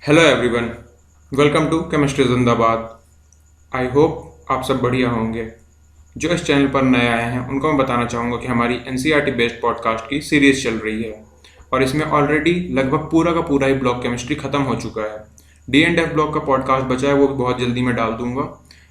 Hello everyone, welcome to chemistry Zindabad. I hope आप सब बढ़िया होंगे। जो इस चैनल पर नए आए हैं उनको मैं बताना चाहूँगा कि हमारी एनसीईआरटी बेस्ड पॉडकास्ट की सीरीज़ चल रही है और इसमें ऑलरेडी लगभग पूरा का पूरा ही ब्लॉक केमिस्ट्री ख़त्म हो चुका है। डी एंड एफ ब्लॉक का पॉडकास्ट बचा है, वो भी बहुत जल्दी मैं डाल दूंगा।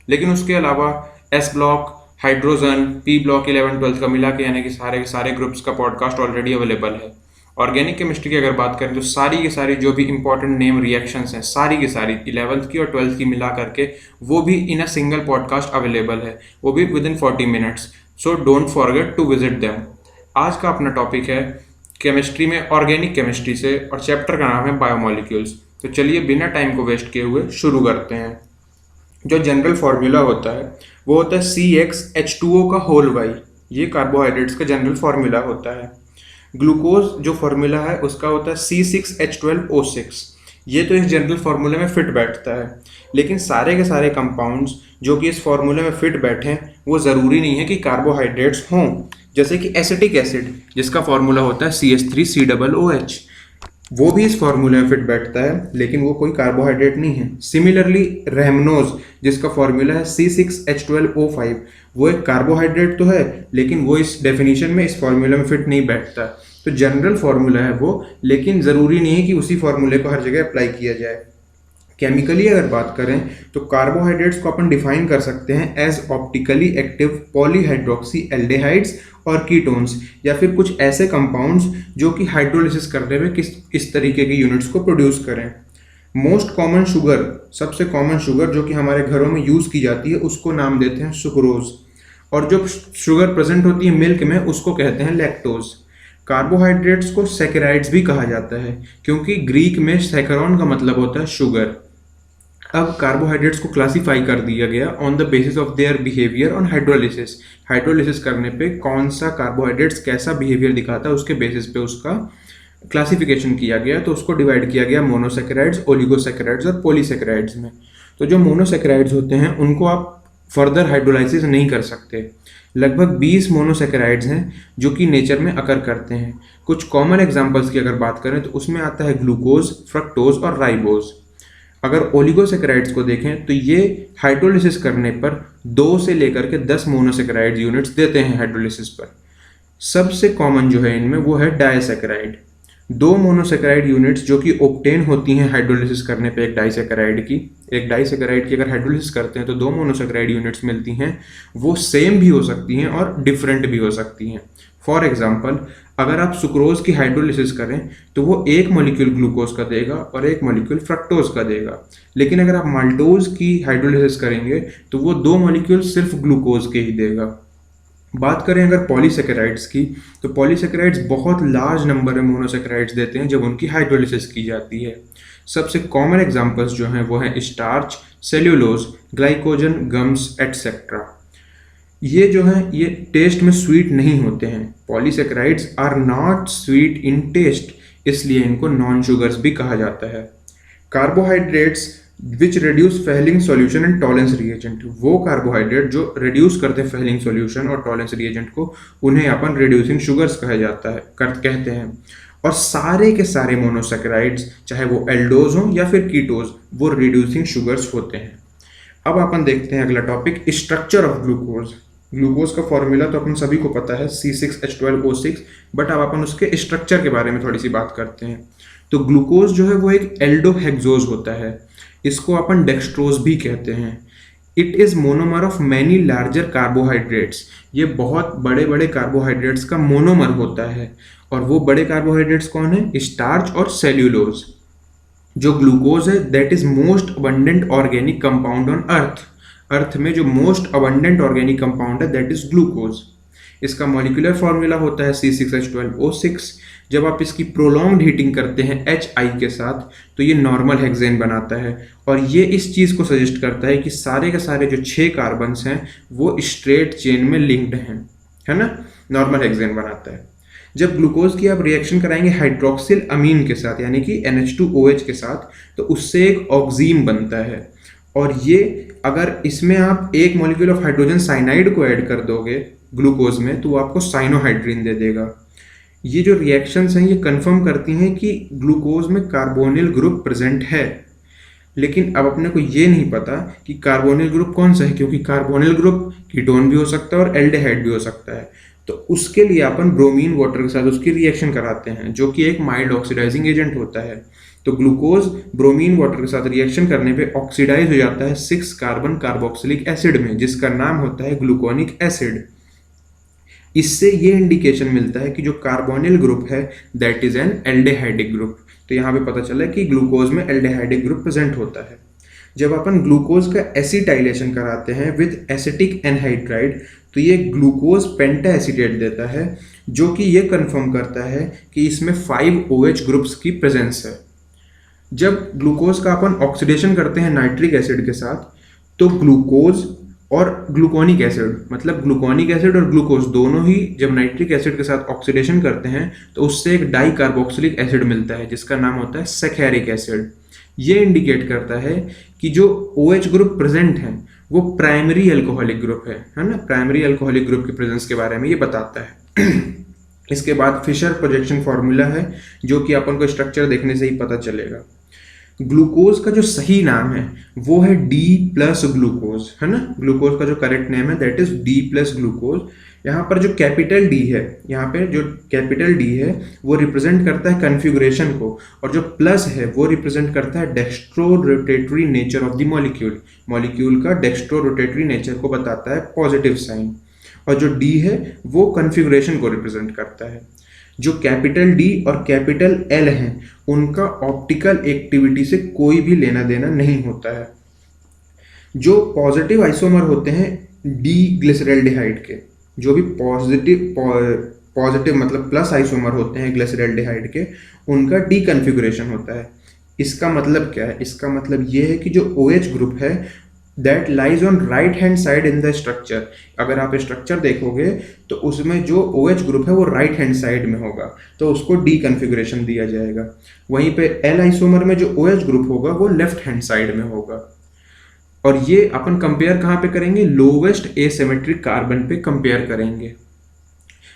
लेकिन उसके अलावा S block, hydrogen, P block 11-12 का मिला के यानी कि सारे के सारे ग्रुप्स का पॉडकास्ट ऑलरेडी अवेलेबल है। ऑर्गेनिक केमिस्ट्री की अगर बात करें तो सारी की सारी जो भी इंपॉर्टेंट नेम रिएक्शंस हैं सारी की सारी 11th की और 12th की मिला करके वो भी in a single podcast available है, वो भी with in 40 minutes. So don't forget to visit them. आज का अपना टॉपिक है केमिस्ट्री में ऑर्गेनिक केमिस्ट्री से और चैप्टर का नाम है बायोमोलिक्यूल्स। तो चलिए बिना टाइम को वेस्ट किए हुए शुरू करते हैं। जो जनरल फार्मूला होता है वो होता है CxH2O का होल वाई। ये कार्बोहाइड्रेट्स का जनरल फार्मूला होता है। ग्लूकोज जो फार्मूला है उसका होता है C6H12O6। ये तो इस जनरल फार्मूले में फिट बैठता है, लेकिन सारे के सारे कंपाउंड्स जो कि इस फार्मूले में फिट बैठे हैं वो ज़रूरी नहीं है कि कार्बोहाइड्रेट्स हों। जैसे कि एसिटिक एसिड जिसका फार्मूला होता है CH3COOH, वो भी इस फार्मूले में फिट बैठता है लेकिन वो कोई कार्बोहाइड्रेट नहीं है। सिमिलरली रेमनोज जिसका फार्मूला है C6H12O5, वो एक कार्बोहाइड्रेट तो है लेकिन वो इस डेफिनेशन में इस फार्मूले में फिट नहीं बैठता। तो जनरल फार्मूला है वो, लेकिन ज़रूरी नहीं है कि उसी फार्मूले को हर जगह अप्लाई किया जाए। केमिकली अगर बात करें तो कार्बोहाइड्रेट्स को अपन डिफाइन कर सकते हैं as optically active polyhydroxy aldehydes और कीटोन्स, या फिर कुछ ऐसे कंपाउंड्स जो कि हाइड्रोलिसिस करने में इस तरीके के यूनिट्स को प्रोड्यूस करें। मोस्ट कॉमन शुगर, सबसे कॉमन शुगर जो कि हमारे घरों में यूज़ की जाती है उसको नाम देते हैं सुक्रोज, और जो शुगर प्रेजेंट होती है मिल्क में उसको कहते हैं लैक्टोज। कार्बोहाइड्रेट्स को सैकेराइड्स भी कहा जाता है क्योंकि ग्रीक में सैकरॉन का मतलब होता है शुगर। अब कार्बोहाइड्रेट्स को क्लासिफाई कर दिया गया on the basis of their behaviour on hydrolysis. Hydrolysis करने पे कौन सा कार्बोहाइड्रेट्स कैसा बिहेवियर दिखाता है उसके बेसिस पे उसका क्लासिफिकेशन किया गया। तो उसको डिवाइड किया गया मोनोसैकेराइड्स, ओलिगोसैकेराइड्स और पॉलीसैकेराइड्स में। तो जो मोनोसैकेराइड्स होते हैं उनको आप फर्दर हाइड्रोलाइसिस नहीं कर सकते। लगभग 20 मोनोसैकेराइड्स हैं जो कि नेचर में अकर करते हैं। कुछ कॉमन एग्जांपल्स की अगर बात करें तो उसमें आता है ग्लूकोज, फ्रक्टोज और राइबोज। अगर ओलिगोसैकेराइड्स को देखें तो ये हाइड्रोलिसिस करने पर 2 से लेकर के 10 मोनोसैकेराइड यूनिट्स देते हैं हाइड्रोलिसिस पर। सबसे कॉमन जो है इनमें वो है डाइसैकेराइड। 2 मोनोसैकेराइड यूनिट्स जो कि ऑब्टेन होती हैं हाइड्रोलिसिस करने पे एक डाइसैकेराइड की अगर हाइड्रोलिसिस करते हैं तो 2 मोनोसैकेराइड यूनिट्स मिलती हैं। वो सेम भी हो सकती हैं और डिफरेंट भी हो सकती हैं। फॉर एग्जाम्पल, अगर आप सुक्रोज की हाइड्रोलिसिस करें तो वो एक मॉलिक्यूल ग्लूकोज का देगा और एक मॉलिक्यूल फ्रक्टोज का देगा। लेकिन अगर आप माल्टोज की हाइड्रोलिसिस करेंगे तो वो 2 मॉलिक्यूल सिर्फ ग्लूकोज के ही देगा। बात करें अगर पॉलीसैकेराइड्स की तो पॉलीसैकेराइड्स बहुत लार्ज नंबर में मोनोसैकेराइड्स देते हैं जब उनकी हाइड्रोलिसिस की जाती है। सबसे कॉमन एग्जांपल्स जो हैं वो हैं starch, cellulose, glycogen, gums etcetera. ये जो है ये टेस्ट में स्वीट नहीं होते हैं। Polysaccharides are not sweet in taste, इसलिए इनको नॉन शुगर्स भी कहा जाता है। Carbohydrates which reduce Fehling solution and Tollens reagent, वो कार्बोहाइड्रेट जो रिड्यूस करते हैं फेहलिंग सॉल्यूशन और टॉलेंस रिएजेंट को, उन्हें अपन रिड्यूसिंग शुगर्स कहा जाता है कहते हैं। और सारे के सारे मोनोसैकेराइड्स चाहे वो एल्डोज हों या फिर कीटोज, वो रिड्यूसिंग शुगर्स होते हैं। अब अपन देखते हैं अगला topic, structure of glucose. Glucose का फॉर्मूला तो अपन सभी को पता है C6H12O6, बट अब अपन उसके स्ट्रक्चर के बारे में थोड़ी सी बात करते हैं। तो ग्लूकोज जो है वो एक एल्डोहेक्सोज होता है, इसको अपन डेक्सट्रोज भी कहते हैं। It is monomer of many larger carbohydrates, ये बहुत बड़े बड़े कार्बोहाइड्रेट्स का मोनोमर होता है। और वो बड़े कार्बोहाइड्रेट्स कौन है? स्टार्च और सेल्यूलोज। जो ग्लूकोज है that is most abundant organic compound on earth में जो मोस्ट अबंडेंट ऑर्गेनिक कंपाउंड है दैट इज ग्लूकोज। इसका मॉलिक्यूलर फॉर्मूला होता है C6H12O6। जब आप इसकी प्रोलॉन्ग्ड हीटिंग करते हैं HI के साथ तो ये नॉर्मल हेक्सेन बनाता है, और ये इस चीज़ को सजेस्ट करता है कि सारे के सारे जो 6 कार्बन्स हैं वो स्ट्रेट चेन में लिंक्ड हैं, है ना, नॉर्मल हेक्सेन बनाता है। जब ग्लूकोज की आप रिएक्शन कराएंगे हाइड्रोक्सिल अमीन के साथ यानी कि NH2OH के साथ, तो उससे एक ऑक्सीम बनता है। और ये अगर इसमें आप एक मॉलिक्यूल ऑफ हाइड्रोजन साइनाइड को ऐड कर दोगे ग्लूकोज में तो वो आपको साइनोहाइड्रीन दे देगा। ये जो रिएक्शंस हैं ये कंफर्म करती हैं कि ग्लूकोज में कार्बोनिल ग्रुप प्रेजेंट है। लेकिन अब अपने को ये नहीं पता कि कार्बोनिल ग्रुप कौन सा है, क्योंकि कार्बोनिल ग्रुप कीटोन भी हो सकता है और एल्डिहाइड भी हो सकता है। तो उसके लिए अपन ब्रोमीन वाटर के साथ उसकी रिएक्शन कराते हैं, जो कि एक माइल्ड ऑक्सीडाइजिंग एजेंट होता है। तो ग्लूकोज ब्रोमीन वाटर के साथ रिएक्शन करने पे ऑक्सीडाइज हो जाता है 6 कार्बन कार्बोक्सिलिक एसिड में, जिसका नाम होता है ग्लूकोनिक एसिड। इससे ये इंडिकेशन मिलता है कि जो कार्बोनिल ग्रुप है that is an aldehydic group. तो यहाँ पे पता चला कि ग्लूकोज में एल्डिहाइडिक ग्रुप प्रेजेंट होता है। जब अपन ग्लूकोज का एसिटाइलेशन कराते हैं विद एसिटिक एनहाइड्राइड, तो ये ग्लूकोज पेंटा एसीटेट देता है, जो कि ये कंफर्म करता है कि इसमें 5 OH ग्रुप्स की प्रेजेंस है। जब ग्लूकोज का अपन ऑक्सीडेशन करते हैं नाइट्रिक एसिड के साथ, तो ग्लूकोज और ग्लूकोनिक एसिड, मतलब ग्लूकोनिक एसिड और ग्लूकोज दोनों ही जब नाइट्रिक एसिड के साथ ऑक्सीडेशन करते हैं तो उससे एक डाई कार्बोक्सिलिक एसिड मिलता है, जिसका नाम होता है सैकेरिक एसिड। ये इंडिकेट करता है कि जो OH ग्रुप प्रेजेंट है वो प्राइमरी अल्कोहलिक ग्रुप है ना। प्राइमरी अल्कोहलिक ग्रुप की प्रेजेंस के बारे में ये बताता है। इसके बाद फिशर प्रोजेक्शन फॉर्मूला है, जो कि अपन को स्ट्रक्चर देखने से ही पता चलेगा। ग्लूकोज का जो सही नाम है वो है D प्लस ग्लूकोज, है ना। ग्लूकोज का जो करेक्ट नेम है that is D plus glucose. यहाँ पर जो कैपिटल D है, यहाँ पे जो कैपिटल D है वो रिप्रेजेंट करता है कन्फिगुरेशन को, और जो प्लस है वो रिप्रेजेंट करता है dextro rotatory nature of the molecule. Molecule का डेक्स्ट्रो रोटेटरी नेचर को बताता है पॉजिटिव साइन, और जो D है वो कन्फिगुरेशन को रिप्रेजेंट करता है। जो कैपिटल D और कैपिटल L हैं उनका ऑप्टिकल एक्टिविटी से कोई भी लेना देना नहीं होता है। जो पॉजिटिव आइसोमर होते हैं डी ग्लिसरल्डिहाइड के, जो भी पॉजिटिव मतलब प्लस आइसोमर होते हैं ग्लिसरल्डिहाइड के, उनका डी कन्फिगुरेशन होता है। इसका मतलब क्या है? इसका मतलब ये है कि जो OH ग्रुप है that lies on right hand side in the structure. अगर आप स्ट्रक्चर देखोगे तो उसमें जो OH ग्रुप है वो राइट हैंड साइड में होगा, तो उसको डी कन्फिगुरेशन दिया जाएगा। वहीं पे L आइसोमर में जो OH ग्रुप होगा वो लेफ्ट हैंड साइड में होगा। और ये अपन कंपेयर कहाँ पे करेंगे? लोवेस्ट एसिमेट्रिक कार्बन पे कंपेयर करेंगे।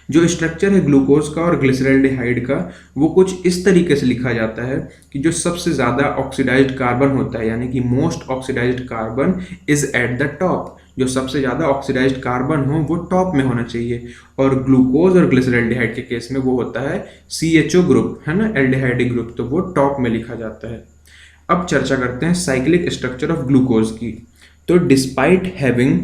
जो स्ट्रक्चर है ग्लूकोज का और ग्लिसरल्डिहाइड का वो कुछ इस तरीके से लिखा जाता है कि जो सबसे ज़्यादा ऑक्सीडाइज्ड कार्बन होता है, यानी कि most oxidised carbon is at the top. जो सबसे ज़्यादा ऑक्सीडाइज्ड कार्बन हो वो टॉप में होना चाहिए, और ग्लूकोज और ग्लिसरल्डिहाइड के केस में वो होता है CHO ग्रुप, है ना, एल्डिहाइडिक ग्रुप, तो वो टॉप में लिखा जाता है। अब चर्चा करते हैं साइक्लिक स्ट्रक्चर ऑफ ग्लूकोज की। तो डिस्पाइट हैविंग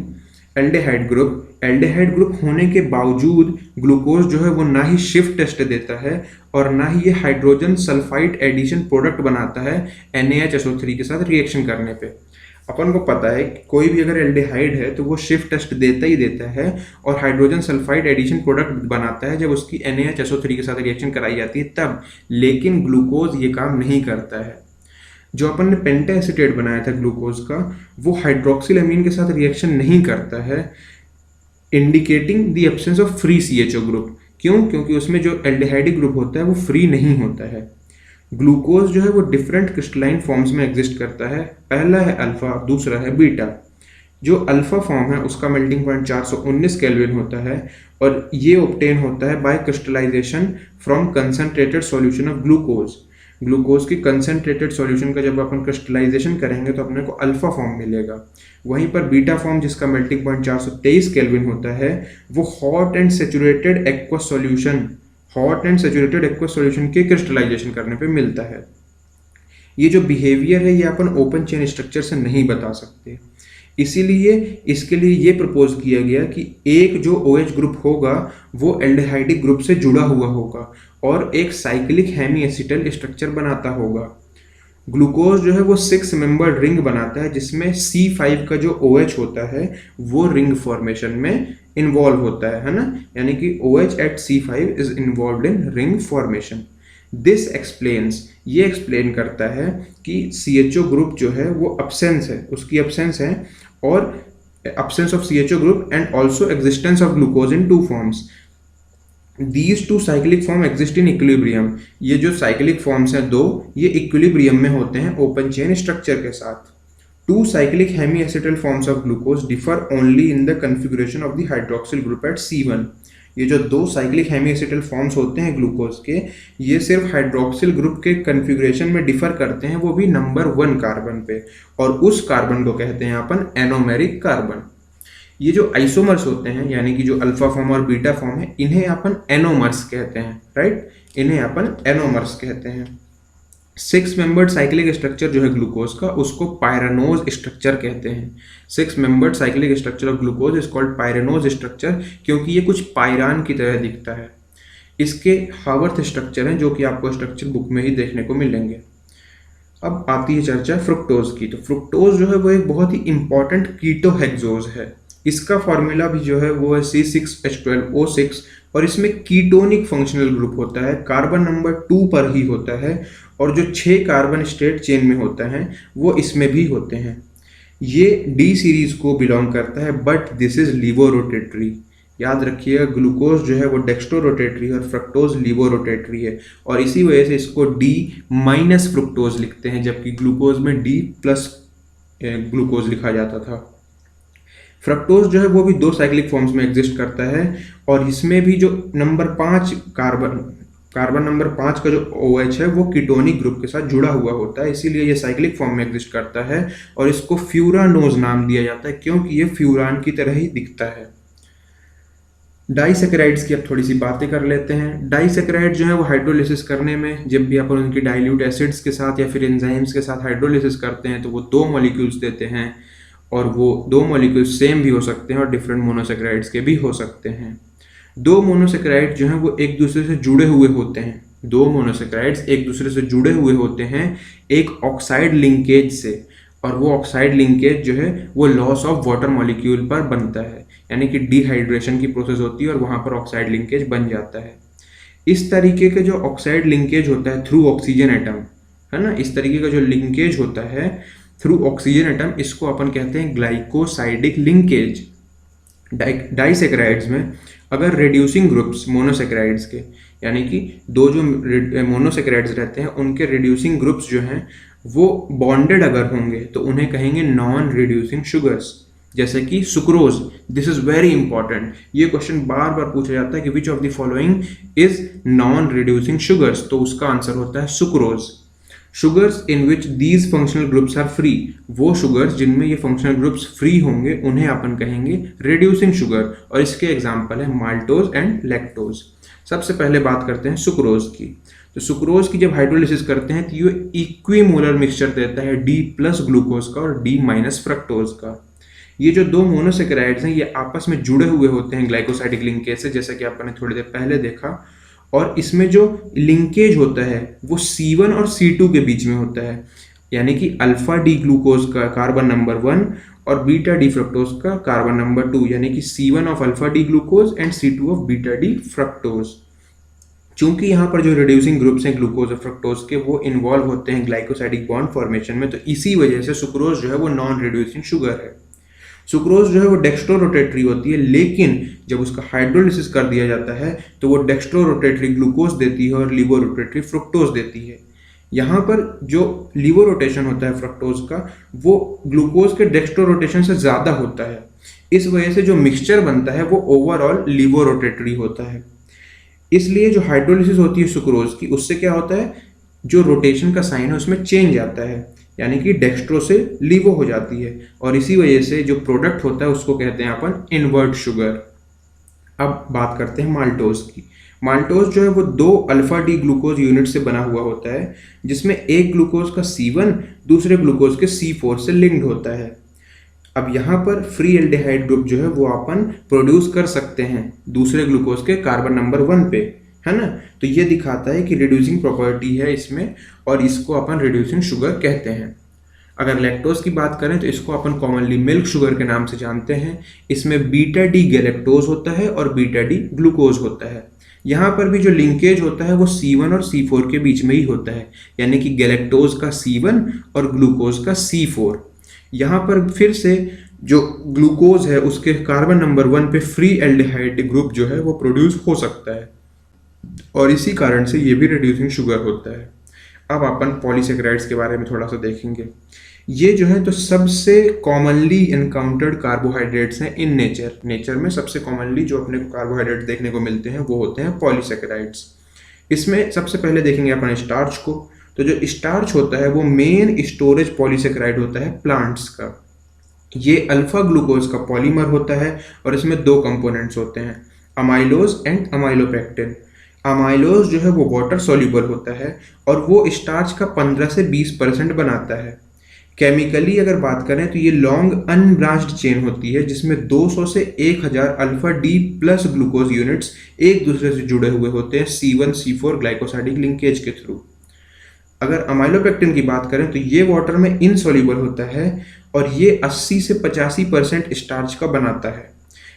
एल्डिहाइड ग्रुप होने के बावजूद ग्लूकोज जो है वो ना ही शिफ्ट टेस्ट देता है और ना ही ये हाइड्रोजन सल्फाइड एडिशन प्रोडक्ट बनाता है NaHSO3 के साथ रिएक्शन करने पे। अपन को पता है कि कोई भी अगर एल्डिहाइड है तो वो शिफ्ट टेस्ट देता ही देता है और हाइड्रोजन सल्फाइड एडिशन प्रोडक्ट बनाता है जब उसकी NaHSO3 के साथ रिएक्शन कराई जाती है तब। लेकिन ग्लूकोज ये काम नहीं करता है। जो अपन ने पेंटा एसीटेट बनाया था ग्लूकोज का, वो हाइड्रोक्सिल अमीन के साथ रिएक्शन नहीं करता है, indicating the absence of free CHO group. क्यों? क्योंकि उसमें जो एल्डिहाइडिक ग्रुप होता है वो फ्री नहीं होता है। ग्लूकोज जो है वो डिफरेंट क्रिस्टलाइन फॉर्म्स में एग्जिस्ट करता है। पहला है अल्फा, दूसरा है बीटा। जो अल्फा फॉर्म है उसका मेल्टिंग पॉइंट 419 केल्विन होता है और ये ऑब्टेन होता है by crystallisation from concentrated solution of glucose. Glucose की कंसंट्रेटेड सॉल्यूशन का जब अपन क्रिस्टलाइजेशन करेंगे तो अपने को अल्फा फॉर्म मिलेगा। वहीं पर बीटा फॉर्म जिसका मेल्टिंग पॉइंट 423 केल्विन होता है वो hot and saturated aqueous solution के क्रिस्टलाइजेशन करने पे मिलता है। ये जो बिहेवियर है ये अपन ओपन चेन स्ट्रक्चर से नहीं बता सकते, इसीलिए इसके लिए ये प्रपोज किया गया कि एक जो OH ग्रुप होगा वो एल्डिहाइडिक ग्रुप से जुड़ा हुआ होगा और एक साइक्लिक हेमी एसिटल स्ट्रक्चर बनाता होगा। ग्लूकोज जो है वो 6 मेंबर्ड रिंग बनाता है जिसमें C5 का जो OH होता है वो रिंग फॉर्मेशन में इन्वॉल्व होता है ना, यानी कि OH at C5 is involve in ring formation. This explains, ये एक्सप्लेन करता है कि CHO ग्रुप जो है वो अब्सेंस है, उसकी अब्सेंस है, और absence of CHO group and also existence of glucose in two forms. These two cyclic form exist in equilibrium. ये जो cyclic forms हैं दो, ये equilibrium में होते हैं open chain structure के साथ। Two cyclic hemiacetal forms of glucose differ only in the configuration of the hydroxyl group at C1. ये जो दो साइक्लिक हेमी एसिटल फॉर्म्स होते हैं ग्लूकोज के, ये सिर्फ हाइड्रोक्सिल ग्रुप के कन्फिग्रेशन में डिफर करते हैं, वो भी नंबर 1 कार्बन पे, और उस कार्बन को कहते हैं अपन एनोमेरिक कार्बन। ये जो आइसोमर्स होते हैं यानी कि जो अल्फा फॉर्म और बीटा फॉर्म है, इन्हें अपन एनोमर्स कहते हैं, राइट, इन्हें अपन एनोमर्स कहते हैं। 6 मेंबर्ड साइक्लिक स्ट्रक्चर जो है ग्लूकोज का, उसको पायरानोज स्ट्रक्चर कहते हैं। 6 membered cyclic structure of glucose is called pyranose structure, क्योंकि ये कुछ पायरान की तरह दिखता है। इसके हावर्थ स्ट्रक्चर हैं जो कि आपको स्ट्रक्चर बुक में ही देखने को मिलेंगे। अब आती है चर्चा फ्रुक्टोज की। तो फ्रुक्टोज जो है वो एक बहुत ही इंपॉर्टेंट कीटोहेक्सोज है। इसका फॉर्मूला भी जो है वो है C6H12O6, और इसमें कीटोनिक फंक्शनल ग्रुप होता है, कार्बन नंबर 2 पर ही होता है, और जो 6 कार्बन स्टेट चेन में होता है वो इसमें भी होते हैं। ये डी सीरीज को बिलोंग करता है, but this is laevo rotatory. याद रखिएगा, ग्लूकोज जो है वो डेक्स्ट्रो रोटेटरी है और फ्रक्टोज लीवो रोटेटरी है, और इसी वजह से इसको डी माइनस फ्रुक्टोज लिखते हैं, जबकि ग्लूकोज में डी प्लस ग्लूकोज लिखा जाता था। फ्रक्टोज जो है वो भी 2 साइक्लिक फॉर्म्स में एग्जिस्ट करता है, और इसमें भी जो नंबर 5 कार्बन नंबर 5 का जो OH है वो कीटोनिक ग्रुप के साथ जुड़ा हुआ होता है, इसीलिए ये साइक्लिक फॉर्म में एग्जिस्ट करता है, और इसको फ्यूरानोज नाम दिया जाता है क्योंकि ये फ्यूरान की तरह ही दिखता है। डाइसेकेराइड्स की अब थोड़ी सी बातें कर लेते हैं। डाइसेकेराइड जो है वो हाइड्रोलिसिस करने में, जब भी अपन उनकी डाइल्यूट एसिड्स के साथ या फिर एंजाइम्स के साथ हाइड्रोलिसिस करते हैं तो वो 2 मॉलिक्यूल्स देते हैं, और वो 2 मॉलिक्यूल्स सेम भी हो सकते हैं और डिफरेंट मोनोसेकेराइड्स के भी हो सकते हैं। 2 मोनोसेकेराइड जो हैं वो एक दूसरे से जुड़े हुए होते हैं। 2 मोनोसेकेराइड्स एक दूसरे से जुड़े हुए होते हैं एक ऑक्साइड लिंकेज से, और वो ऑक्साइड लिंकेज जो है वो लॉस ऑफ वाटर मॉलिक्यूल पर बनता है, यानी कि डिहाइड्रेशन की प्रोसेस होती है और वहाँ पर ऑक्साइड लिंकेज बन जाता है। इस तरीके के जो ऑक्साइड लिंकेज होता है थ्रू ऑक्सीजन एटम, है ना, इस तरीके का जो लिंकेज होता है थ्रू ऑक्सीजन एटम, इसको अपन कहते हैं ग्लाइकोसाइडिक लिंकेज। डाइसेकेराइड्स में अगर रिड्यूसिंग ग्रुप्स मोनोसेकेराइड्स के, यानी कि 2 जो मोनोसेकेराइड्स रहते हैं उनके रिड्यूसिंग ग्रुप्स जो हैं वो बॉन्डेड अगर होंगे तो उन्हें कहेंगे नॉन रिड्यूसिंग शुगर्स, जैसे कि sucrose. This is very important, ये क्वेश्चन बार बार पूछा जाता है कि which of the following is non reducing sugars, तो उसका आंसर होता है sucrose. Sugars in which these functional groups are free, वो शुगर्स जिनमें ये फंक्शनल ग्रुप्स फ्री होंगे उन्हें अपन कहेंगे रिड्यूसिंग शुगर, और इसके एग्जाम्पल है माल्टोज एंड लैक्टोज। सबसे पहले बात करते हैं सुक्रोज की। तो सुक्रोज की जब हाइड्रोलिसिस करते हैं तो ये इक्विमोलर मिक्सचर देता है D प्लस ग्लूकोज का और D माइनस फ्रक्टोज का। ये जो 2 मोनोसेकेराइड्स हैं ये आपस में जुड़े हुए होते हैं ग्लाइकोसाइडिक लिंकेज से, जैसा कि आपने थोड़ी देर पहले देखा, और इसमें जो लिंकेज होता है वो C1 और C2 के बीच में होता है, यानी कि अल्फा डी ग्लूकोज का कार्बन नंबर 1 और बीटा डी फ्रक्टोज का कार्बन नंबर 2, यानी कि C1 of alpha D glucose and C2 of beta D fructose. चूंकि यहाँ पर जो रिड्यूसिंग ग्रुप्स हैं ग्लूकोज और फ्रक्टोज के वो इन्वॉल्व होते हैं ग्लाइकोसाइडिक बॉन्ड फॉर्मेशन में, तो इसी वजह से सुक्रोज जो है वो नॉन रिड्यूसिंग शुगर है। सुक्रोज जो है वो डेक्स्ट्रो रोटेटरी होती है, लेकिन जब उसका हाइड्रोलिसिस कर दिया जाता है तो वो डेक्स्ट्रो रोटेटरी ग्लूकोज देती है और लीवो रोटेटरी फ्रुक्टोज देती है। यहाँ पर जो लीवो रोटेशन होता है फ्रक्टोज का वो ग्लूकोज के डेक्स्ट्रो रोटेशन से ज़्यादा होता है, इस वजह से जो मिक्सचर बनता है वो ओवरऑल लीवो रोटेटरी होता है। इसलिए जो हाइड्रोलिसिस होती है सुक्रोज की, उससे क्या होता है, जो रोटेशन का साइन है उसमें चेंज आता है, यानी कि डेक्स्ट्रो से लीवो हो जाती है, और इसी वजह से जो प्रोडक्ट होता है उसको कहते हैं अपन इनवर्ट शुगर। अब बात करते हैं माल्टोज की। माल्टोज जो है वो 2 अल्फा डी ग्लूकोज यूनिट से बना हुआ होता है, जिसमें एक ग्लूकोज का C1 दूसरे ग्लूकोज के C4 से लिंक्ड होता है। अब यहाँ पर फ्री एल्डिहाइड ग्रुप जो है वो अपन प्रोड्यूस कर सकते हैं दूसरे ग्लूकोज के कार्बन नंबर 1 पे, है ना, तो ये दिखाता है कि रिड्यूसिंग प्रॉपर्टी है इसमें, और इसको अपन रिड्यूसिंग शुगर कहते हैं। अगर लैक्टोज की बात करें तो इसको अपन कॉमनली मिल्क शुगर के नाम से जानते हैं। इसमें बीटा डी गैलेक्टोज होता है और बीटा डी ग्लूकोज होता है। यहाँ पर भी जो लिंकेज होता है वो C1 और C4 के बीच में ही होता है, यानी कि गैलेक्टोज का C1 और ग्लूकोज का C4। यहाँ पर फिर से जो ग्लूकोज है उसके कार्बन नंबर 1 पे फ्री एल्डिहाइड ग्रुप जो है वो प्रोड्यूस हो सकता है, और इसी कारण से ये भी रिड्यूसिंग शुगर होता है। अब अपन पॉलीसेकेराइड्स के बारे में थोड़ा सा देखेंगे। ये जो है तो सबसे कॉमनली एनकाउंटर्ड कार्बोहाइड्रेट्स हैं इन नेचर में सबसे कॉमनली जो अपने को कार्बोहाइड्रेट देखने को मिलते हैं वो होते हैं पॉलीसेकेराइड्स। इसमें सबसे पहले देखेंगे अपन स्टार्च को। तो जो स्टार्च होता है वो मेन स्टोरेज पॉलीसेकेराइड होता है प्लांट्स का। ये अल्फा ग्लूकोज का पॉलीमर होता है और इसमें दो कंपोनेंट्स होते हैं, अमाइलोज एंड अमाइलोपेक्टिन। अमाइलोज जो है वो वाटर सॉल्युबल होता है और वो स्टार्च का 15 से 20% बनाता है। केमिकली अगर बात करें तो ये लॉन्ग अनब्रांच्ड चेन होती है जिसमें 200 से 1000 alpha D plus glucose units एक दूसरे से जुड़े हुए होते हैं C1C4 ग्लाइकोसाइडिक लिंकेज के थ्रू। अगर अमाइलोपेक्टिन की बात करें तो ये वाटर में इनसॉल्युबल होता है और ये 80 से 85% स्टार्च का बनाता है।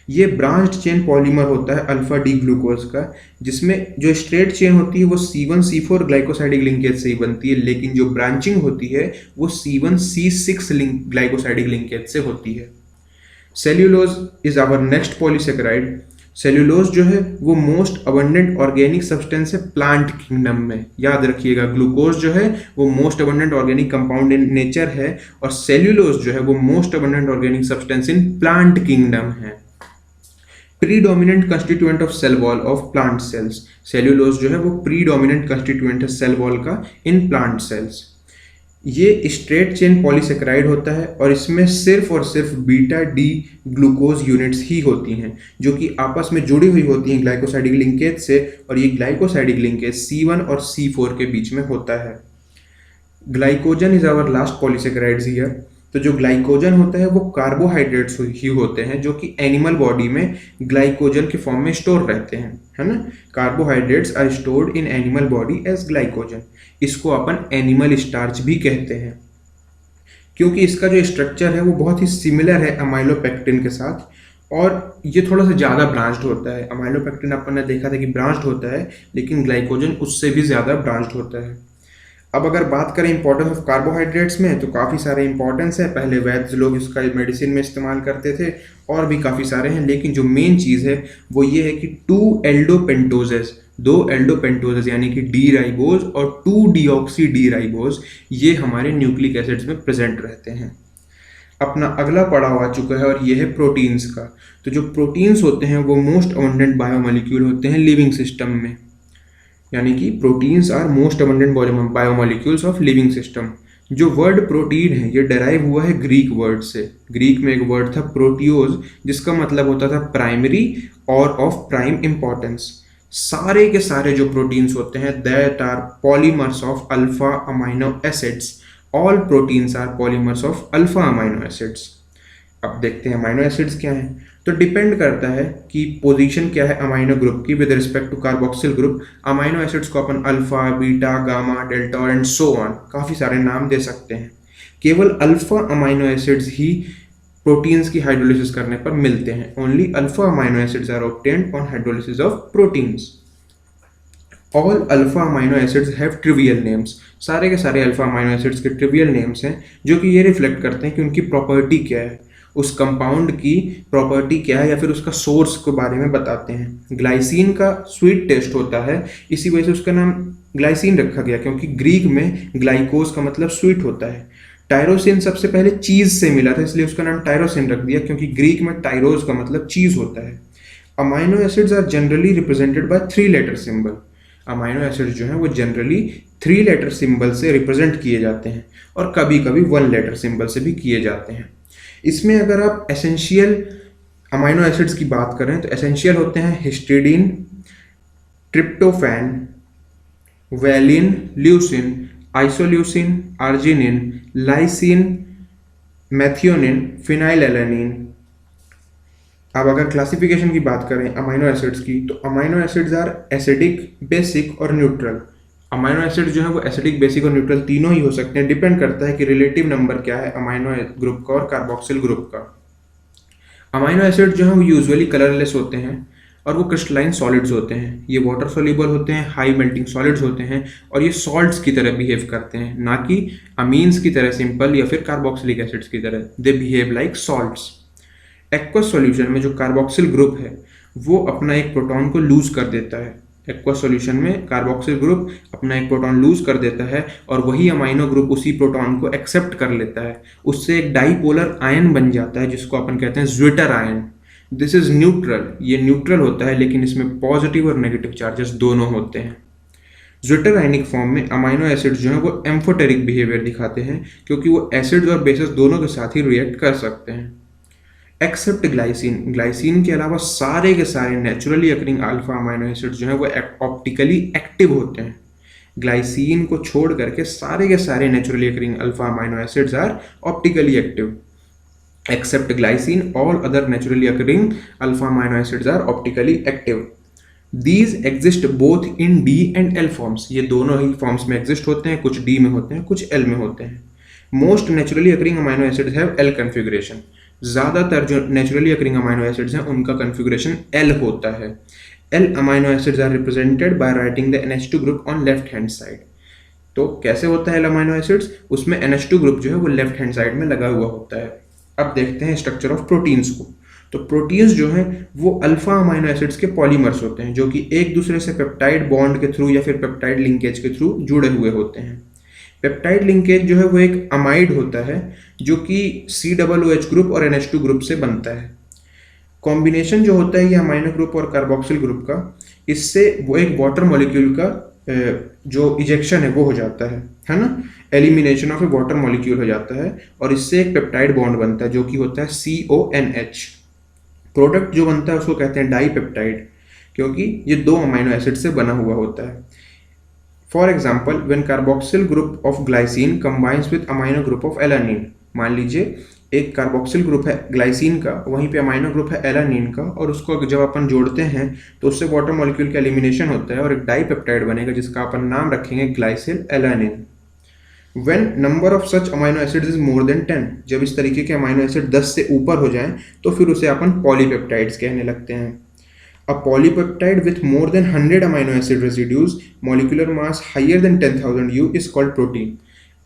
ये ब्रांच्ड चेन पॉलीमर होता है अल्फा डी ग्लूकोज का, जिसमें जो स्ट्रेट चेन होती है वो C1C4 ग्लाइकोसाइडिक लिंकेज से ही बनती है, लेकिन जो ब्रांचिंग होती है वो C1C6 ग्लाइकोसाइडिक लिंकेज से होती है। Cellulose is our next polysaccharide. Cellulose जो है वो मोस्ट अबंडेंट ऑर्गेनिक सब्सटेंस है प्लांट किंगडम में। याद रखिएगा, ग्लूकोज जो है वो most abundant organic compound in nature है और सेल्यूलोज जो है वो most abundant organic substance in plant kingdom है। Predominant constituent of cell wall of plant cells. Cellulose जो है वो प्रीडोमिनेंट कंस्टिट्यूएंट है सेल वॉल का इन प्लांट सेल्स। ये स्ट्रेट चेन पॉलीसेकेराइड होता है और इसमें सिर्फ और सिर्फ बीटा डी ग्लूकोज यूनिट्स ही होती हैं जो कि आपस में जुड़ी हुई होती हैं ग्लाइकोसाइडिक लिंकेज से, और ये ग्लाइकोसाइडिक लिंकेज C1 और C4 के बीच में होता है। Glycogen is our last polysaccharides here. तो जो ग्लाइकोजन होता है वो कार्बोहाइड्रेट्स ही होते हैं जो कि एनिमल बॉडी में ग्लाइकोजन के फॉर्म में स्टोर रहते हैं, है ना। Carbohydrates are stored in animal body as glycogen. इसको अपन एनिमल स्टार्च भी कहते हैं क्योंकि इसका जो स्ट्रक्चर है वो बहुत ही सिमिलर है अमाइलोपेक्टिन के साथ और ये थोड़ा सा ज़्यादा ब्रांच्ड होता है। अमाइलोपेक्टिन अपन ने देखा था कि ब्रांच्ड होता है, लेकिन ग्लाइकोजन उससे भी ज़्यादा ब्रांच्ड होता है। अब अगर बात करें इंपॉर्टेंस ऑफ कार्बोहाइड्रेट्स में तो काफ़ी सारे इंपॉर्टेंस है। पहले वैद्य लोग इसका मेडिसिन में इस्तेमाल करते थे और भी काफ़ी सारे हैं, लेकिन जो मेन चीज़ है वो ये है कि 2 एल्डोपेंटोजेस, 2 एल्डोपेंटोजेस यानी कि डी राइबोज और 2 डीऑक्सी डी राइबोज, ये हमारे न्यूक्लिक एसिड्स में प्रेजेंट रहते हैं। अपना अगला पड़ाव आ चुका है और ये है प्रोटीन्स का। तो जो प्रोटीन्स होते हैं वो मोस्ट अबंडेंट बायोमोलिक्यूल होते हैं लिविंग सिस्टम में, यानी कि proteins are most abundant biomolecules of living system. जो वर्ड प्रोटीन है ये डेराइव हुआ है ग्रीक वर्ड से। ग्रीक में एक वर्ड था प्रोटियोज जिसका मतलब होता था प्राइमरी और ऑफ प्राइम इंपॉर्टेंस। सारे के सारे जो प्रोटीन्स होते हैं that are polymers of alpha amino acids. All proteins are polymers of alpha amino acids. अब देखते हैं अमाइनो एसिड्स क्या हैं। तो डिपेंड करता है कि पोजीशन क्या है अमाइनो ग्रुप की with respect to carboxyl group. Amino acids को अपन alpha, beta, gamma, delta and so on काफ़ी सारे नाम दे सकते हैं। केवल अल्फा अमाइनो एसिड्स ही प्रोटीन्स की हाइड्रोलिसिस करने पर मिलते हैं। Only alpha amino acids are obtained on hydrolysis of proteins. All alpha amino acids have trivial names. सारे के सारे अल्फा अमाइनो एसिड्स के ट्रिवियल नेम्स हैं जो कि ये रिफ्लेक्ट करते हैं कि उनकी प्रॉपर्टी क्या है, उस कंपाउंड की प्रॉपर्टी क्या है या फिर उसका सोर्स के बारे में बताते हैं। ग्लाइसिन का स्वीट टेस्ट होता है, इसी वजह से उसका नाम ग्लाइसिन रखा गया क्योंकि ग्रीक में ग्लाइकोज का मतलब स्वीट होता है। टायरोसिन सबसे पहले चीज़ से मिला था इसलिए उसका नाम टायरोसिन रख दिया क्योंकि ग्रीक में टायरोज का मतलब चीज़ होता है। Amino acids are generally represented by 3 letter symbol. Amino acids जो हैं वो जनरली 3 लेटर सिंबल से रिप्रेजेंट किए जाते हैं और कभी कभी 1 लेटर सिंबल से भी किए जाते हैं। इसमें अगर आप एसेंशियल अमाइनो एसिड्स की बात करें तो एसेंशियल होते हैं histidine, tryptophan, valine, leucine, isoleucine, arginine, lysine, methionine, phenylalanine. अब अगर क्लासिफिकेशन की बात करें अमाइनो एसिड्स की तो amino acids are acidic, basic और न्यूट्रल। अमाइनो एसिड जो है वो एसिडिक, बेसिक और न्यूट्रल तीनों ही हो सकते हैं। डिपेंड करता है कि रिलेटिव नंबर क्या है अमाइनो ग्रुप का और कार्बोक्सिल ग्रुप का। अमाइनो एसिड जो है वो यूजुअली कलरलेस होते हैं और वो क्रिस्टलाइन सॉलिड्स होते हैं। ये वाटर सोल्यूबल होते हैं, हाई मेल्टिंग सॉलिड्स होते हैं और ये सॉल्ट्स की तरह बिहेव करते हैं, ना कि अमीन्स की तरह सिंपल या फिर कार्बोक्सिलिक एसिड्स की तरह। They behave like salts. Aqueous solution में जो कार्बोक्सिल ग्रुप है वो अपना एक प्रोटॉन को लूज कर देता है एक्वा सॉल्यूशन में कार्बोक्सिल ग्रुप अपना एक प्रोटॉन लूज कर देता है और वही अमाइनो ग्रुप उसी प्रोटॉन को एक्सेप्ट कर लेता है, उससे एक डाईपोलर आयन बन जाता है जिसको अपन कहते हैं zwitter ion. This is neutral, ये न्यूट्रल होता है लेकिन इसमें पॉजिटिव और नेगेटिव चार्जेस दोनों होते हैं। ज्विटर आयनिक फॉर्म में अमाइनो एसिड्स जो हैं वो एम्फोटेरिक बिहेवियर दिखाते हैं क्योंकि वो एसिड्स और बेसिस दोनों के साथ ही रिएक्ट कर सकते हैं। एक्सेप्ट ग्लाइसिन, ग्लाइसिन के अलावा सारे के सारे naturally occurring alpha amino acids जो हैं वो ऑप्टिकली एक्टिव होते हैं। ग्लाइसिन को छोड़ करके सारे के सारे naturally occurring alpha amino acids are optically active. Except glycine all other naturally occurring alpha amino acids are optically active. These exist both in D and L forms, ये दोनों ही फॉर्म्स में एग्जिस्ट होते हैं, कुछ डी में होते हैं कुछ एल में होते हैं। Most naturally occurring amino acids have L configuration, ज़्यादातर जो नेचुरली अकरिंग अमाइनो एसिड्स हैं उनका कन्फिगरेशन एल होता है। L amino acids are represented by writing the NH2 group on left hand side. तो कैसे होता है एल अमाइनो एसिड्स, उसमें NH2 ग्रुप जो है वो लेफ्ट हैंड साइड में लगा हुआ होता है। अब देखते हैं स्ट्रक्चर ऑफ प्रोटीन्स को। तो प्रोटीन्स जो हैं वो अल्फा अमाइनो एसिड्स के पॉलीमर्स होते हैं जो कि एक दूसरे से पेप्टाइड बॉन्ड के थ्रू या फिर पेप्टाइड लिंकेज के थ्रू जुड़े हुए होते हैं। पेप्टाइड लिंकेज जो है वो एक अमाइड होता है जो कि COOH ग्रुप और NH2 ग्रुप से बनता है। कॉम्बिनेशन जो होता है ये अमाइनो ग्रुप और कार्बोक्सिल ग्रुप का, इससे वो एक वाटर मॉलिक्यूल का जो इजेक्शन है वो हो जाता है ना, elimination of A water molecule हो जाता है और इससे एक पेप्टाइड बॉन्ड बनता है जो कि होता है CONH। प्रोडक्ट जो बनता है उसको कहते हैं डाईपेप्टाइड क्योंकि ये दो अमाइनो एसिड से बना हुआ होता है। For example when carboxyl group of glycine combines with amino group of alanine, मान लीजिए एक कार्बोक्सिल ग्रुप है ग्लाइसिन का, वहीं पे अमाइनो ग्रुप है एलानिन का, और उसको जब अपन जोड़ते हैं तो उससे वाटर मॉलिक्यूल का एलिमिनेशन होता है और एक डाईपेप्टाइड बनेगा जिसका अपन नाम रखेंगे ग्लाइसिल alanine. When number of such amino acids is more than 10, जब इस तरीके के अमाइनो एसिड 10 से ऊपर हो जाएं तो फिर उसे अपन पॉलीपेप्टाइड्स कहने लगते हैं। A polypeptide with more than 100 amino acid residues, molecular mass higher than 10,000 U is called protein।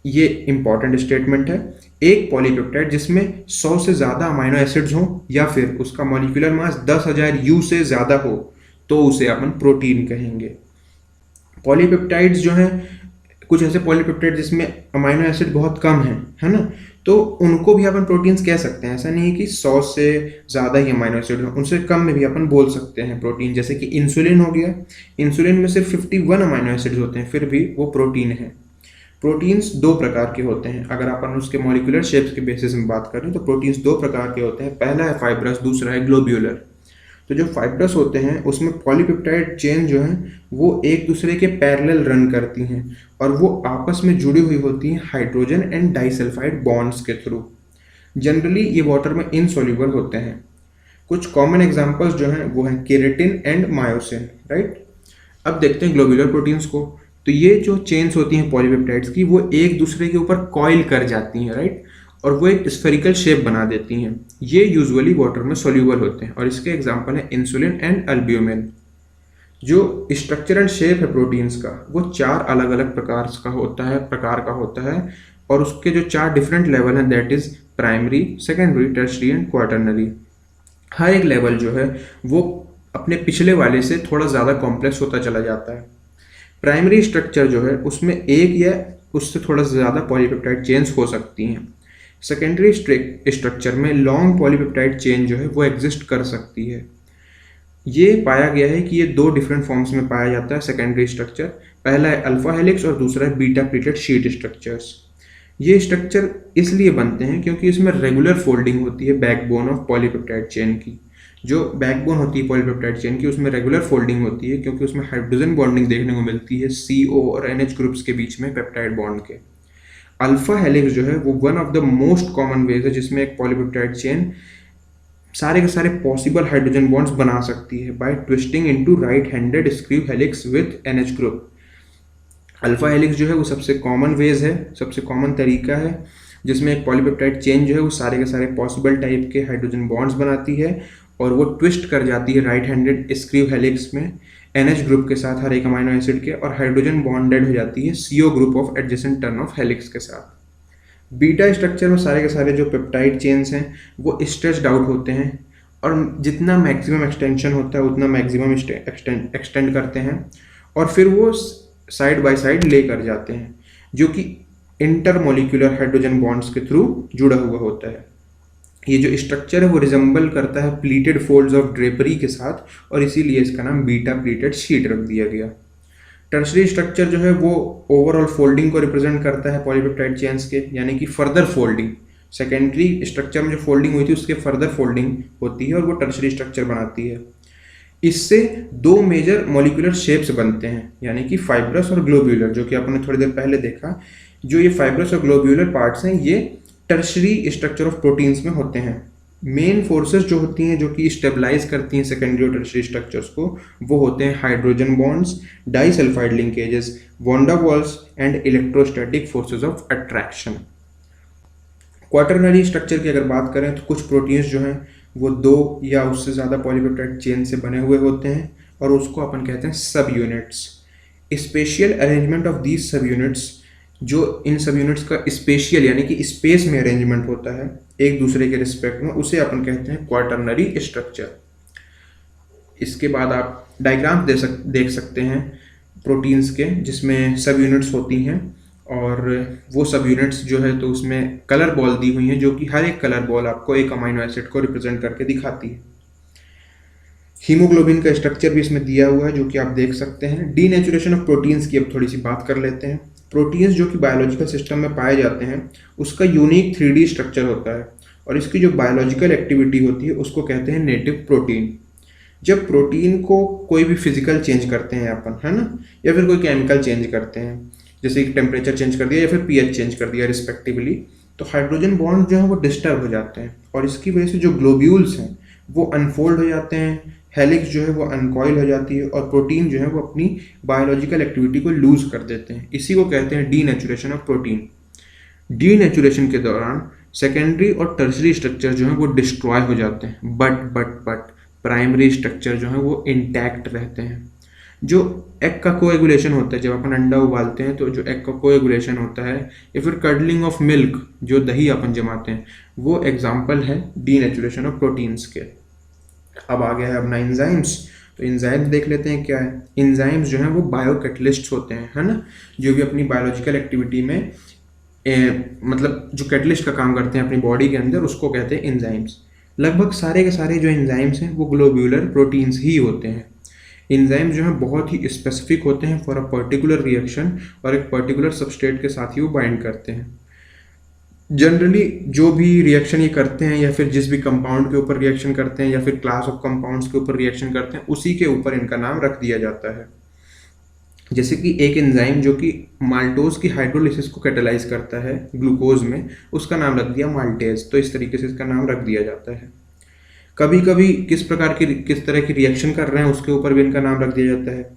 ये इंपॉर्टेंट स्टेटमेंट है। एक पॉलीपेप्टाइड जिसमें 100 से ज़्यादा अमाइनो एसिड्स हों या फिर उसका मॉलिक्यूलर मास 10,000 U से ज़्यादा हो तो उसे अपन प्रोटीन कहेंगे। पॉलीपेप्टाइड्स जो हैं, कुछ ऐसे पॉलीपेप्टाइड जिसमें अमाइनो एसिड बहुत कम है ना, तो उनको भी अपन प्रोटीन्स कह सकते हैं। ऐसा नहीं है कि 100 से ज़्यादा ही अमाइनो एसिड हो, उनसे कम में भी अपन बोल सकते हैं प्रोटीन। जैसे कि इंसुलिन हो गया, इंसुलिन में सिर्फ 51 अमाइनो एसिड होते हैं फिर भी वो प्रोटीन है। प्रोटीन्स दो प्रकार के होते हैं, अगर अपन उसके मॉलिक्यूलर शेप्स के बेसिस में बात करें तो प्रोटीन्स दो प्रकार के होते हैं। पहला है फाइब्रस, दूसरा है ग्लोब्यूलर। तो जो फाइब्रस होते हैं उसमें पॉलीपेप्टाइड चेन जो है वो एक दूसरे के पैरेलल रन करती हैं और वो आपस में जुड़ी हुई होती हैं हाइड्रोजन एंड डाइसल्फाइड बॉन्ड्स के थ्रू। जनरली ये वाटर में इनसॉल्युबल होते हैं। कुछ कॉमन एग्जांपल्स जो हैं वो हैं केराटिन एंड मायोसिन, राइट। अब देखते हैं ग्लोब्यूलर प्रोटीन्स को। तो ये जो चेन्स होती हैं पॉलीपेप्टाइड्स की वो एक दूसरे के ऊपर कॉइल कर जाती हैं, राइट, और वो एक स्फेरिकल शेप बना देती हैं। ये यूजुअली वाटर में सॉल्यूबल होते हैं और इसके एग्जांपल है इंसुलिन एंड अल्ब्यूमिन। जो स्ट्रक्चर एंड शेप है प्रोटीन्स का वो 4 अलग अलग प्रकार का होता है और उसके जो 4 डिफरेंट लेवल हैं that is primary, secondary, tertiary and quaternary. हर एक लेवल जो है वो अपने पिछले वाले से थोड़ा ज़्यादा कॉम्प्लेक्स होता चला जाता है। प्राइमरी स्ट्रक्चर जो है उसमें एक या उससे थोड़ा ज़्यादा पॉलीपेप्टाइड चेन्स हो सकती हैं। सेकेंडरी स्ट्रक्चर में लॉन्ग पॉलीपेप्टाइड चेन जो है वो एग्जिस्ट कर सकती है। ये पाया गया है कि ये 2 डिफरेंट फॉर्म्स में पाया जाता है सेकेंडरी स्ट्रक्चर। पहला है अल्फा हेलिक्स और दूसरा है बीटा प्लीटेड शीट स्ट्रक्चर्स। ये स्ट्रक्चर इसलिए बनते हैं क्योंकि इसमें रेगुलर फोल्डिंग होती है बैकबोन ऑफ पॉलीपेप्टाइड चेन की। जो बैकबोन होती है पॉलीपेप्टाइड चेन की उसमें रेगुलर फोल्डिंग होती है क्योंकि उसमें हाइड्रोजन बॉन्डिंग देखने को मिलती है CO और NH ग्रुप्स के बीच में पेप्टाइड बॉन्ड के। अल्फा हेलिक्स जो है वो one of the most common veg है जिसमें एक पॉलीपेप्टाइड चेन सारे के सारे पॉसिबल हाइड्रोजन बॉन्ड्स बना सकती है by twisting into right handed screw helix with NH group. Alpha helix जो है वो सबसे कॉमन वेज है, सबसे कॉमन तरीका है जिसमें एक पॉलीपेप्टाइड चेन जो है वो सारे के सारे पॉसिबल टाइप के हाइड्रोजन बॉन्ड्स बनाती है और वो ट्विस्ट कर जाती है राइट हैंडेड स्क्रू हेलिक्स में NH ग्रुप के साथ हर एक अमाइनो एसिड के, और हाइड्रोजन बॉन्डेड हो जाती है CO group of adjacent turn off helix के साथ। बीटा स्ट्रक्चर में सारे के सारे जो पेप्टाइड चेन्स हैं वो स्ट्रेच्ड आउट होते हैं और जितना मैक्सिमम एक्सटेंशन होता है उतना मैक्सिमम एक्सटेंड करते हैं और फिर वो साइड बाय साइड लेकर जाते हैं, जो कि इंटरमोलिकुलर हाइड्रोजन बॉन्ड्स के थ्रू जुड़ा हुआ होता है। ये जो स्ट्रक्चर है वो रिजेंबल करता है प्लीटेड फोल्ड्स ऑफ ड्रेपरी के साथ और इसीलिए इसका नाम बीटा प्लीटेड शीट रख दिया गया। टर्शरी स्ट्रक्चर जो है वो ओवरऑल फोल्डिंग को रिप्रेजेंट करता है पॉलीपेप्टाइड चेन्स के, यानी कि फर्दर फोल्डिंग। सेकेंडरी स्ट्रक्चर में जो फोल्डिंग हुई थी उसके फर्दर फोल्डिंग होती है और वो टर्शरी स्ट्रक्चर बनाती है। इससे दो मेजर मॉलिक्यूलर शेप्स बनते हैं, यानी कि फाइब्रस और ग्लोब्यूलर, जो कि आपने थोड़ी देर पहले देखा। जो ये फाइब्रस और ग्लोब्यूलर पार्ट्स हैं ये टर्शरी स्ट्रक्चर ऑफ प्रोटीन्स में होते हैं। मेन फोर्सेस जो होती हैं जो कि स्टेबलाइज करती हैं सेकेंडरी और टर्शरी स्ट्रक्चर्स को, वो होते हैं hydrogen bonds, disulphide linkages, van der Waals and electrostatic forces of attraction. Quaternary structure की अगर बात करें तो कुछ प्रोटीन्स जो हैं वो दो या उससे ज़्यादा पॉलीपेप्टाइड चेन से बने हुए होते हैं और उसको अपन कहते हैं सब units. Spatial arrangement of these sub units, जो इन सब यूनिट्स का स्पेशियल यानी कि स्पेस में अरेंजमेंट होता है एक दूसरे के रिस्पेक्ट में, उसे अपन कहते हैं क्वाटरनरी स्ट्रक्चर। इसके बाद आप डायग्राम देख सकते हैं प्रोटीन्स के, जिसमें सब यूनिट्स होती हैं और वो सब यूनिट्स जो है तो उसमें कलर बॉल दी हुई हैं, जो कि हर एक कलर बॉल आपको एक अमीनो एसिड को रिप्रेजेंट करके दिखाती है। हीमोग्लोबिन का स्ट्रक्चर भी इसमें दिया हुआ है, जो कि आप देख सकते हैं। डीनेचुरेशन ऑफ प्रोटीन्स की अब थोड़ी सी बात कर लेते हैं। प्रोटीन्स जो कि बायोलॉजिकल सिस्टम में पाए जाते हैं उसका यूनिक 3D स्ट्रक्चर होता है और इसकी जो बायोलॉजिकल एक्टिविटी होती है उसको कहते हैं नेटिव प्रोटीन। जब प्रोटीन को कोई भी फिजिकल चेंज करते हैं अपन, है ना, या फिर कोई केमिकल चेंज करते हैं, जैसे कि टेम्परेचर चेंज कर दिया या फिर पीएच चेंज कर दिया रिस्पेक्टिवली, तो हाइड्रोजन बॉन्ड जो है वो डिस्टर्ब हो जाते हैं और इसकी वजह से जो ग्लोब्यूल्स हैं वो अनफोल्ड हो जाते हैं, हेलिक्स जो है वो अनकॉइल हो जाती है और प्रोटीन जो है वो अपनी बायोलॉजिकल एक्टिविटी को लूज कर देते हैं। इसी को कहते हैं डीनेचुरेशन ऑफ प्रोटीन। डीनेचुरेशन के दौरान सेकेंडरी और टर्शरी स्ट्रक्चर जो है वो डिस्ट्रॉय हो जाते हैं, बट प्राइमरी स्ट्रक्चर जो है वो इंटैक्ट रहते हैं। जो एग का कोएगुलेशन होता है, जब अपन अंडा उबालते हैं तो जो एग का कोएगुलेशन होता है, या फिर कर्डलिंग ऑफ मिल्क, जो दही अपन जमाते हैं, वो एग्जाम्पल है डीनेचुरेशन ऑफ प्रोटीन्स के। अब आ गया है अपना एंजाइम्स। तो एंजाइम्स देख लेते हैं क्या है। एंजाइम्स जो हैं वो बायोकैटलिस्ट्स होते हैं, है ना, जो भी अपनी बायोलॉजिकल एक्टिविटी में मतलब जो कैटलिस्ट का काम करते हैं अपनी बॉडी के अंदर, उसको कहते हैं एंजाइम्स। लगभग सारे के सारे जो एंजाइम्स हैं वो ग्लोब्यूलर प्रोटीन्स ही होते हैं। एंजाइम्स जो हैं बहुत ही स्पेसिफिक होते हैं फॉर अ पर्टिकुलर रिएक्शन और एक पर्टिकुलर सबस्ट्रेट के साथ ही वो बाइंड करते हैं। जनरली जो भी रिएक्शन ये करते हैं या फिर जिस भी कंपाउंड के ऊपर रिएक्शन करते हैं या फिर क्लास ऑफ कंपाउंड्स के ऊपर रिएक्शन करते हैं, उसी के ऊपर इनका नाम रख दिया जाता है। जैसे कि एक एंजाइम जो कि माल्टोज की हाइड्रोलिसिस को कैटेलाइज करता है ग्लूकोज में, उसका नाम रख दिया माल्टेज। तो इस तरीके से इसका नाम रख दिया जाता है। कभी कभी किस तरह की रिएक्शन कर रहे हैं उसके ऊपर भी इनका नाम रख दिया जाता है।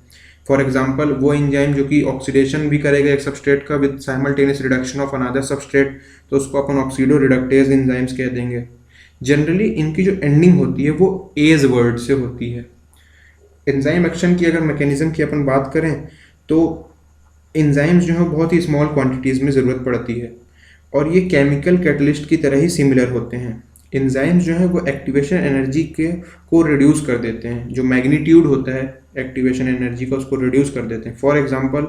फॉर एग्जाम्पल वो एंजाइम जो कि ऑक्सीडेशन भी करेगा एक सबस्ट्रेट का with simultaneous reduction of another substrate, तो उसको अपन ऑक्सीडो रिडक्टेज एंजाइम्स कह देंगे। जनरली इनकी जो एंडिंग होती है वो एज वर्ड से होती है। एंजाइम एक्शन की अगर मैकेनिज्म की अपन बात करें तो एंजाइम्स जो है बहुत ही स्मॉल क्वांटिटीज़ में ज़रूरत पड़ती है और ये केमिकल कैटलिस्ट की तरह ही सिमिलर होते हैं। एंजाइम्स जो है वो एक्टिवेशन एनर्जी को रिड्यूस कर देते हैं। जो मैग्नीट्यूड होता है एक्टिवेशन एनर्जी का उसको रिड्यूस कर देते हैं। फॉर एग्जांपल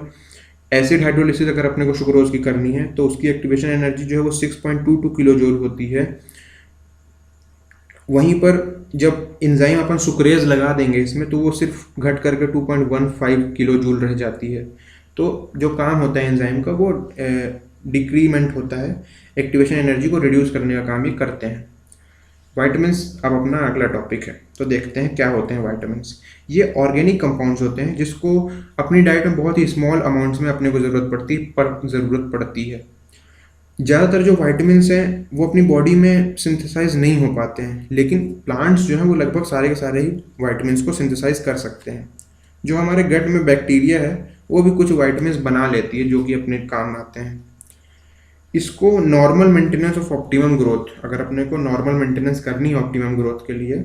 एसिड हाइड्रोलिसिस अगर अपने को सुक्रोज की करनी है तो उसकी एक्टिवेशन एनर्जी जो है वो 6.22 किलो जूल होती है। वहीं पर जब एंजाइम अपन सुक्रेज लगा देंगे इसमें तो वो सिर्फ घट करके 2.15 किलो जूल रह जाती है। तो जो काम होता है एंजाइम का वो डिक्रीमेंट होता है, एक्टिवेशन एनर्जी को रिड्यूस करने का काम ये करते हैं। वाइटामिन्स अब अपना अगला टॉपिक है, तो देखते हैं क्या होते हैं वाइटामिन्स। ये ऑर्गेनिक कंपाउंड्स होते हैं जिसको अपनी डाइट में बहुत ही स्मॉल अमाउंट्स में अपने को ज़रूरत पड़ती है। ज़्यादातर जो वाइटामिन्स हैं वो अपनी बॉडी में सिंथेसाइज नहीं हो पाते हैं, लेकिन प्लांट्स जो हैं वो लगभग सारे के सारे ही वाइटामिन्स को सिंथेसाइज कर सकते हैं। जो हमारे गट में बैक्टीरिया है वो भी कुछ वाइटामिन्स बना लेती है जो कि अपने काम आते हैं। इसको normal maintenance of optimum growth, अगर अपने को नॉर्मल मेंटेनेंस करनी है ऑप्टिमम ग्रोथ के लिए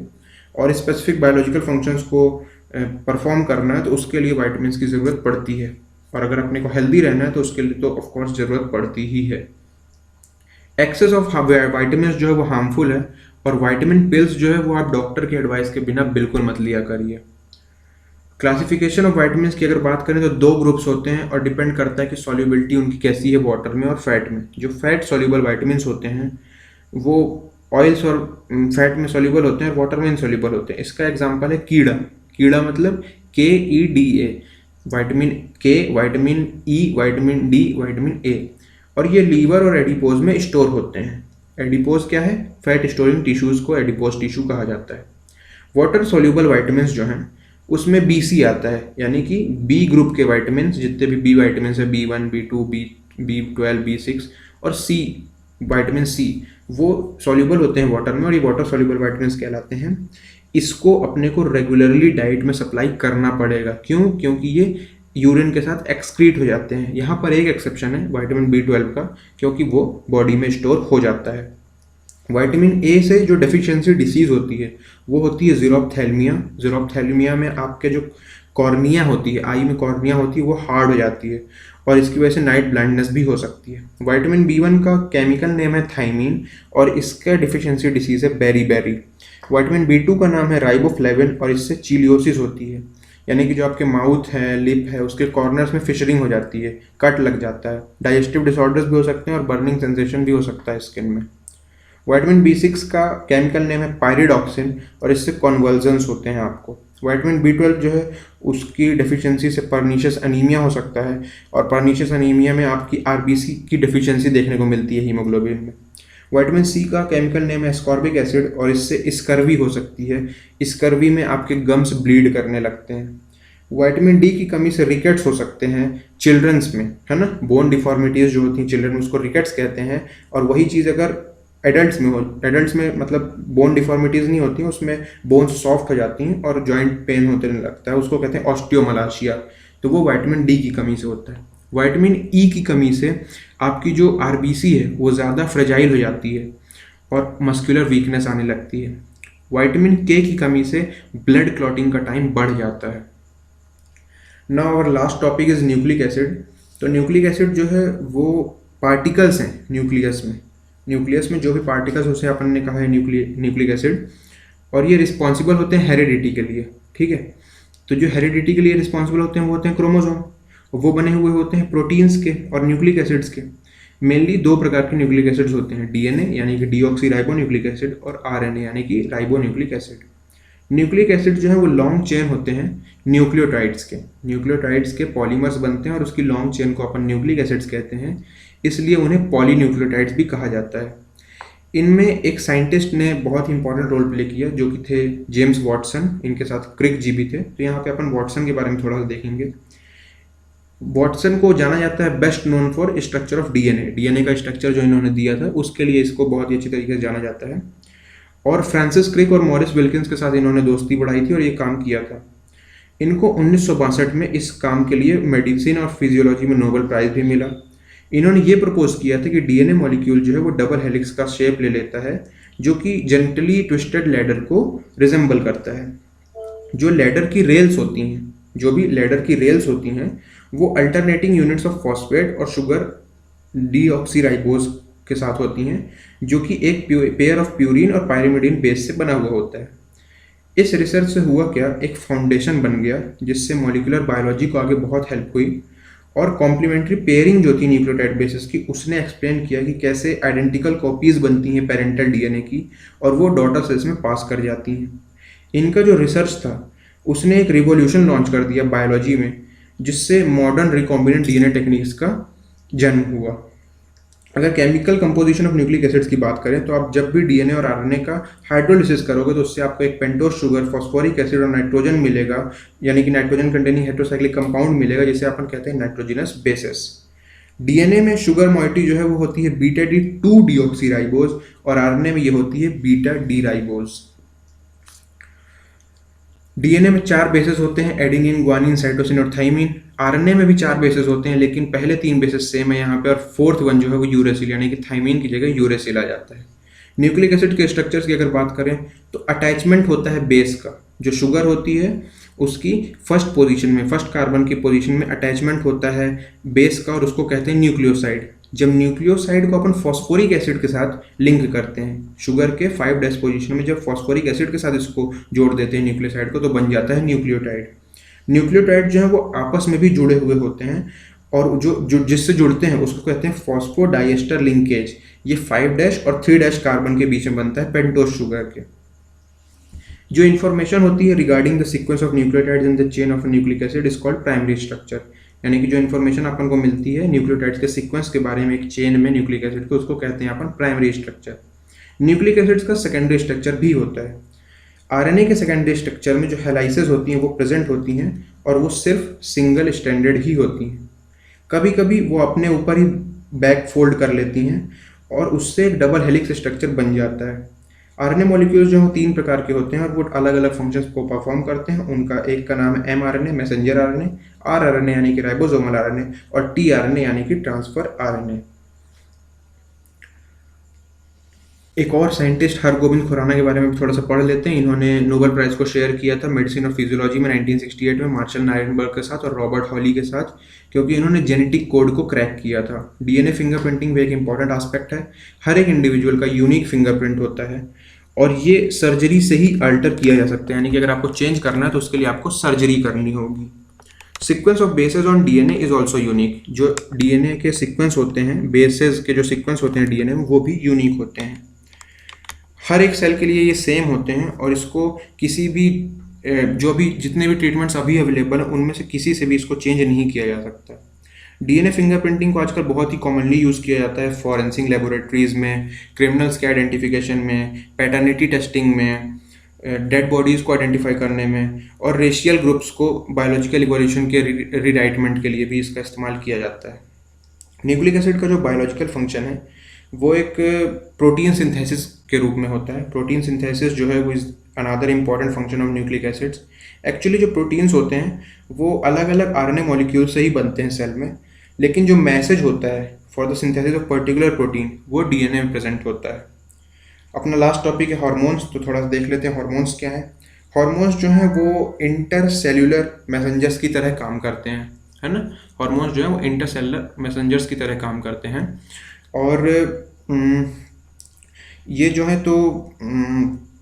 और स्पेसिफिक बायोलॉजिकल फंक्शंस को परफॉर्म करना है तो उसके लिए वाइटामिन्स की ज़रूरत पड़ती है। और अगर अपने को हेल्दी रहना है तो उसके लिए तो ऑफकोर्स ज़रूरत पड़ती ही है। एक्सेस ऑफ वाइटामिन्स जो है वो हार्मफुल है और विटामिन पिल्स जो है वो आप डॉक्टर के एडवाइस के बिना बिल्कुल मत लिया करिए। क्लासिफिकेशन ऑफ वाइटामिन की अगर बात करें तो दो ग्रुप्स होते हैं और डिपेंड करता है कि सॉल्युबिलिटी उनकी कैसी है वाटर में और फैट में। जो फैट सॉल्युबल वाइटामिन होते हैं वो ऑयल्स और फैट में सॉल्युबल होते हैं और वाटर में इनसॉल्युबल होते हैं। इसका एग्जांपल है कीड़ा। कीड़ा मतलब KEDA, विटामिन के, vitamin E, vitamin D, vitamin A. और ये लीवर और एडिपोज में स्टोर होते हैं। एडिपोज क्या है? फैट स्टोरिंग टिश्यूज को एडिपोज टिश्यू कहा जाता है। वाटर सॉल्युबल वाइटामिन जो हैं उसमें BC आता है, यानी कि बी ग्रुप के वाइटामिन, जितने भी बी वाइटामिन है, B1, B2, B12, B6 और सी, विटामिन सी, वो सॉल्युबल होते हैं वाटर में और ये वाटर सॉल्युबल वाइटामिन कहलाते हैं। इसको अपने को रेगुलरली डाइट में सप्लाई करना पड़ेगा। क्यों? क्योंकि ये यूरिन के साथ एक्सक्रीट हो जाते हैं। यहाँ पर एक एक्सेप्शन है विटामिन B12 का, क्योंकि वो बॉडी में स्टोर हो जाता है। विटामिन ए से जो डेफिशिएंसी डिसीज होती है वो होती है ज़ीरोप्थेल्मिया। ज़ीरोप्थेल्मिया में आपके जो कॉर्निया होती है, आई में कॉर्निया होती है, वो हार्ड हो जाती है और इसकी वजह से नाइट ब्लाइंडनेस भी हो सकती है। विटामिन B1 का केमिकल नेम है थायमीन और इसका डिफिशियंसी डिसीज है बेरीबेरी। विटामिन B2 का नाम है राइबोफ्लेविन और इससे चिलियोसिस होती है, यानी कि जो आपके माउथ है, लिप है, उसके कॉर्नर्स में फिशरिंग हो जाती है, कट लग जाता है। डाइजेस्टिव डिसऑर्डर्स भी हो सकते हैं और बर्निंग सेंसेशन भी हो सकता है स्किन में। विटामिन B6 का केमिकल नेम है पायरिडॉक्सिन और इससे कॉन्वल्जन्स होते हैं आपको। विटामिन B12 जो है उसकी डेफिशिएंसी से पर्नीशियस अनीमिया हो सकता है और पर्नीशियस अनीमिया में आपकी RBC की डेफिशिएंसी देखने को मिलती है हीमोग्लोबिन में। विटामिन C का केमिकल नेम है एस्कॉर्बिक एसिड और इससे स्कर्वी हो सकती है। स्कर्वी में आपके गम्स ब्लीड करने लगते हैं। विटामिन D की कमी से रिकेट्स हो सकते हैं चिल्ड्रंस में, है ना। बोन डिफॉर्मिटीज़ जो होती हैं चिल्ड्रन में उसको रिकेट्स कहते हैं। और वही चीज़ अगर एडल्ट्स में हो, एडल्ट्स में मतलब बोन डिफॉर्मिटीज़ नहीं होती हैं, उसमें बोन्स सॉफ्ट हो जाती हैं और जॉइंट पेन होने लगता है, उसको कहते हैं ऑस्टियोमलाशिया। तो वो विटामिन D की कमी से होता है। विटामिन E की कमी से आपकी जो RBC है वो ज़्यादा फ्रेजाइल हो जाती है और मस्कुलर वीकनेस आने लगती है। विटामिन K की कमी से ब्लड क्लॉटिंग का टाइम बढ़ जाता है। Now our last topic is nucleic acid. तो न्यूक्लिक एसिड जो है वो पार्टिकल्स हैं न्यूक्लियस में जो भी पार्टिकल्स उसे अपन ने कहा है न्यूक्लिक एसिड, और ये रिस्पॉन्सिबल होते हैं हेरिडिटी के लिए। ठीक है, तो जो हेरिडिटी के लिए रिस्पॉन्सिबल होते हैं वो होते हैं क्रोमोसोम। वो बने हुए होते हैं प्रोटीन्स के और न्यूक्लिक एसिड्स के। मेनली दो प्रकार के न्यूक्लिक एसिड्स होते हैं, DNA यानी कि डीऑक्सी राइबो न्यूक्लिक एसिड और RNA यानी कि ribo nucleic acid. Nucleic acid जो है वो लॉन्ग चेन होते हैं न्यूक्लियोटाइड्स के पॉलीमर्स बनते हैं और उसकी लॉन्ग चेन को अपन न्यूक्लिक एसिड्स कहते हैं, इसलिए उन्हें पॉलीन्यूक्लियोटाइड्स भी कहा जाता है। इनमें एक साइंटिस्ट ने बहुत ही इंपॉर्टेंट रोल प्ले किया जो कि थे जेम्स वॉटसन, इनके साथ क्रिक जी भी थे। तो यहाँ पे अपन वॉटसन के बारे में थोड़ा सा देखेंगे। वॉटसन को जाना जाता है best known for structure of DNA का स्ट्रक्चर जो इन्होंने दिया था उसके लिए इसको बहुत ही अच्छी तरीके से जाना जाता है। और फ्रांसिस क्रिक और मॉरिस विल्किंस के साथ इन्होंने दोस्ती बढ़ाई थी और ये काम किया था। इनको 1962 में इस काम के लिए मेडिसिन और फिजियोलॉजी में नोबेल प्राइज भी मिला। इन्होंने ये प्रपोज किया था कि DNA मॉलिक्यूल जो है वो डबल हेलिक्स का शेप ले लेता है जो कि जेंटली ट्विस्टेड लैडर को रिजेंबल करता है। जो लैडर की रेल्स होती हैं वो अल्टरनेटिंग यूनिट्स ऑफ फॉस्फेट और शुगर डीऑक्सीराइबोज के साथ होती हैं जो कि एक पेयर ऑफ प्यूरिन और पायरिमिडीन बेस से बना हुआ होता है। इस रिसर्च से हुआ क्या, एक फाउंडेशन बन गया जिससे मॉलिक्यूलर बायोलॉजी को आगे बहुत हेल्प हुई। और कॉम्प्लीमेंट्री पेयरिंग जो थी न्यूक्लियोटाइड बेसिस की, उसने एक्सप्लेन किया कि कैसे आइडेंटिकल कॉपीज बनती हैं पेरेंटल DNA की और वो डॉटर सेल्स में पास कर जाती हैं। इनका जो रिसर्च था उसने एक रिवॉल्यूशन लॉन्च कर दिया बायोलॉजी में, जिससे मॉडर्न रिकॉम्बिनेंट DNA टेक्निक्स का जन्म हुआ। अगर chemical composition of nucleic acids की बात करें तो आप जब भी DNA और RNA का हाइड्रोलिसिस करोगे तो उससे आपको एक पेंटोस शुगर, फॉस्फोरिक एसिड और नाइट्रोजन मिलेगा, यानी कि नाइट्रोजन कंटेनिंग हेटेरोसाइक्लिक कंपाउंड मिलेगा जिसे अपन कहते हैं नाइट्रोजिनस बेसिस। DNA में शुगर मॉइटी जो है वो होती है βD2 डीऑक्सीराइबोज और RNA में ये होती है βD राइबोज। DNA में 4 बेसेस होते हैं, एडेनिन, ग्वानिन, साइटोसिन और थाइमिन। RNA में भी 4 बेसेस होते हैं लेकिन पहले 3 बेसेस सेम है यहाँ पे, और 4th वन जो है वो यूरेसिल यानी कि थाइमिन की जगह यूरेसिल आ जाता है। न्यूक्लिक एसिड के स्ट्रक्चर्स की अगर बात करें तो अटैचमेंट होता है बेस का। जो शुगर होती है उसकी फर्स्ट कार्बन की पोजीशन में अटैचमेंट होता है बेस का और उसको कहते हैं न्यूक्लियोसाइड। जब न्यूक्लियोसाइड को अपन फॉस्फोरिक एसिड के साथ लिंक करते हैं, शुगर के 5' पोजीशन में जब फॉस्फोरिक एसिड के साथ इसको जोड़ देते हैं न्यूक्लियोसाइड को, तो बन जाता है न्यूक्लियोटाइड। न्यूक्लियोटाइड जो है वो आपस में भी जुड़े हुए होते हैं, और जो जिससे जुड़ते हैं उसको कहते हैं फॉस्फोडाइएस्टर लिंकेज। ये 5' और 3' कार्बन के बीच में बनता है पेंटोज शुगर के। जो इन्फॉर्मेशन होती है regarding the sequence of nucleotides in the chain of nucleic acid is called primary structure. यानी कि जो इन्फॉर्मेशन अपन को मिलती है न्यूक्लियोटाइड्स के सीक्वेंस के बारे में एक चेन में न्यूक्लिक एसिड को, उसको कहते हैं अपन प्राइमरी स्ट्रक्चर। न्यूक्लिक एसिड्स का सेकेंडरी स्ट्रक्चर भी होता है। आरएनए के सेकेंडरी स्ट्रक्चर में जो हेलाइसेस होती हैं वो प्रेजेंट होती हैं, और वो सिर्फ सिंगल स्ट्रैंडेड ही होती हैं। कभी कभी वो अपने ऊपर ही बैक फोल्ड कर लेती हैं, और उससे एक डबल हेलिक्स स्ट्रक्चर बन जाता है। आरएनए मॉलिक्यूल्स जो हैं 3 प्रकार के होते हैं, और वो अलग अलग फंक्शंस को परफॉर्म करते हैं। उनका एक का नाम है mRNA मैसेंजर आरएनए, rRNA यानी कि राइबोसोमल आरएनए, और tRNA यानी कि ट्रांसफर आरएनए। एक और साइंटिस्ट हरगोबिंद खुराना के बारे में थोड़ा सा पढ़ लेते हैं। इन्होंने नोबेल प्राइज को शेयर किया था मेडिसिन और फिजियोलॉजी में 1968 में मार्शल नायरनबर्ग के साथ और रॉबर्ट हॉली के साथ, क्योंकि इन्होंने जेनेटिक कोड को क्रैक किया था। डीएनए फिंगरप्रिंटिंग भी एक इंपॉर्टेंट एस्पेक्ट है। हर एक इंडिविजुअल का यूनिक फिंगरप्रिंट होता है, और ये सर्जरी से ही अल्टर किया जा सकता है। यानी कि अगर आपको चेंज करना है तो उसके लिए आपको सर्जरी करनी होगी। Sequence of bases on DNA is also unique. जो डीएनए के सीक्वेंस होते हैं, बेसेस के जो सीक्वेंस होते हैं डीएनए में, वो भी यूनिक होते हैं। हर एक सेल के लिए ये सेम होते हैं, और इसको किसी भी जो भी जितने भी ट्रीटमेंट्स अभी अवेलेबल हैं उनमें से किसी से भी इसको चेंज नहीं किया जा सकता। डीएनए फिंगरप्रिंटिंग को आजकल बहुत ही कॉमनली यूज़ किया जाता है फॉरेंसिक लेबोरेटरीज में, क्रिमिनल्स के आइडेंटिफिकेशन में, पैटर्निटी टेस्टिंग में, डेड बॉडीज़ को आइडेंटिफाई करने में, और रेशियल ग्रुप्स को बायोलॉजिकल इवोल्यूशन के रीराइटमेंट के लिए भी इसका इस्तेमाल किया जाता है। न्यूक्लिक एसिड का जो बायोलॉजिकल फंक्शन है वो एक प्रोटीन सिंथेसिस के रूप में होता है। प्रोटीन सिंथेसिस जो है वो is another important function of nucleic acids. Actually जो प्रोटीन्स होते हैं वो अलग अलग आरएनए मॉलिक्यूल से ही बनते हैं सेल में, लेकिन जो मैसेज होता है for the synthesis of particular protein वो डीएनए में प्रेजेंट होता है। अपना लास्ट टॉपिक है हार्मोन्स, तो थोड़ा सा देख लेते हैं हार्मोन्स क्या है। हार्मोन्स जो हैं वो इंटरसेल्यूलर मैसेंजर्स की तरह काम करते हैं, है ना। हार्मोन्स जो है वो इंटरसेल्युलर मैसेंजर्स की तरह काम करते हैं, और ये जो है तो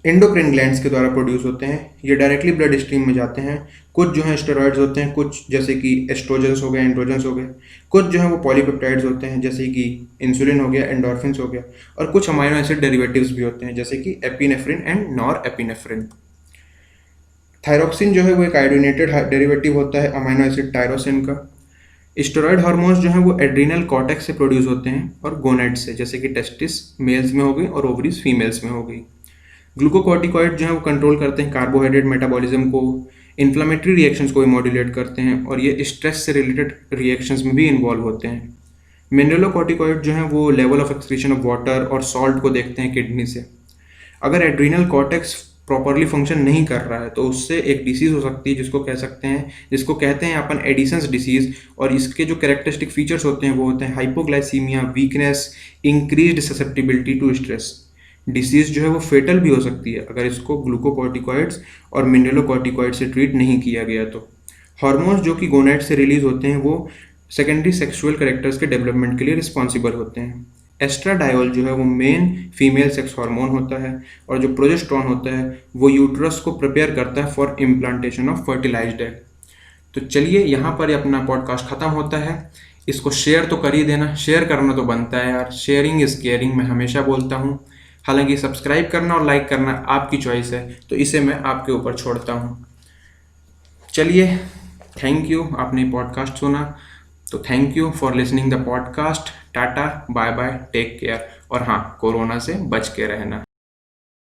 एंडोक्राइन ग्लैंड्स के द्वारा प्रोड्यूस होते हैं। ये डायरेक्टली ब्लड स्ट्रीम में जाते हैं। कुछ जो है स्टेरॉइड्स होते हैं, कुछ जैसे कि एस्ट्रोजन्स हो गए, एंड्रोजन्स हो गए। कुछ जो है वो पॉलीपेप्टाइड्स होते हैं, जैसे कि इंसुलिन हो गया, एंडोर्फिन्स हो गया। और कुछ अमाइनो एसिड डेरिवेटिव्स भी होते हैं, जैसे कि epinephrine and nor epinephrine. Thyroxine जो है वो एक आयोडीनेटेड डेरिवेटिव होता है अमाइनो एसिड टायरोसिन का। स्टेरॉइड हार्मोन्स जो हैं वो एड्रीनल कॉर्टेक्स से प्रोड्यूस होते हैं और गोनेड से, जैसे कि टेस्टिस मेल्स में हो गई और ओवरीज फीमेल्स में हो गई। ग्लूकोकॉर्टिकॉइड जो है वो कंट्रोल करते हैं कार्बोहाइड्रेट मेटाबॉलिज्म को, इन्फ्लामेटरी रिएक्शंस को भी मॉड्यूलेट करते हैं, और ये स्ट्रेस से रिलेटेड रिएक्शंस में भी इन्वॉल्व होते हैं। मिनरलोकॉर्टिकॉइड जो है वो level of excretion of water और सॉल्ट को देखते हैं किडनी से। अगर एड्रीनल कॉर्टेक्स प्रॉपरली फंक्शन नहीं कर रहा है तो उससे एक डिसीज़ हो सकती है जिसको कहते हैं अपन एडिसन्स डिसीज़। और इसके जो कैरेक्टरिस्टिक फीचर्स होते हैं वो होते हैं hypoglycaemia, weakness, increased susceptibility to stress. Disease जो है वो फेटल भी हो सकती है अगर इसको ग्लूकोकॉर्टिकॉइड्स और मिनरलोकॉर्टिकॉइड से ट्रीट नहीं किया गया तो। हार्मोन्स जो कि गोनेड से रिलीज होते हैं वो सेकेंडरी सेक्सुअल कैरेक्टर्स के डेवलपमेंट के लिए रिस्पॉन्सिबल होते हैं। एस्ट्राडायोल जो है वो मेन फीमेल सेक्स हार्मोन होता है, और जो प्रोजेस्टेरॉन होता है वो यूट्रस को प्रिपेयर करता है for implantation of fertilised egg. तो चलिए यहाँ पर अपना पॉडकास्ट ख़त्म होता है। इसको शेयर तो कर ही देना, शेयर करना तो बनता है यार, शेयरिंग इज़ केयरिंग मैं हमेशा बोलता हूँ। हालांकि सब्सक्राइब करना और लाइक करना आपकी चॉइस है, तो इसे मैं आपके ऊपर छोड़ता हूँ। चलिए, थैंक यू, आपने पॉडकास्ट सुना तो thank you for listening the podcast. Tata, bye bye, take care, और हाँ, कोरोना से बच के रहना।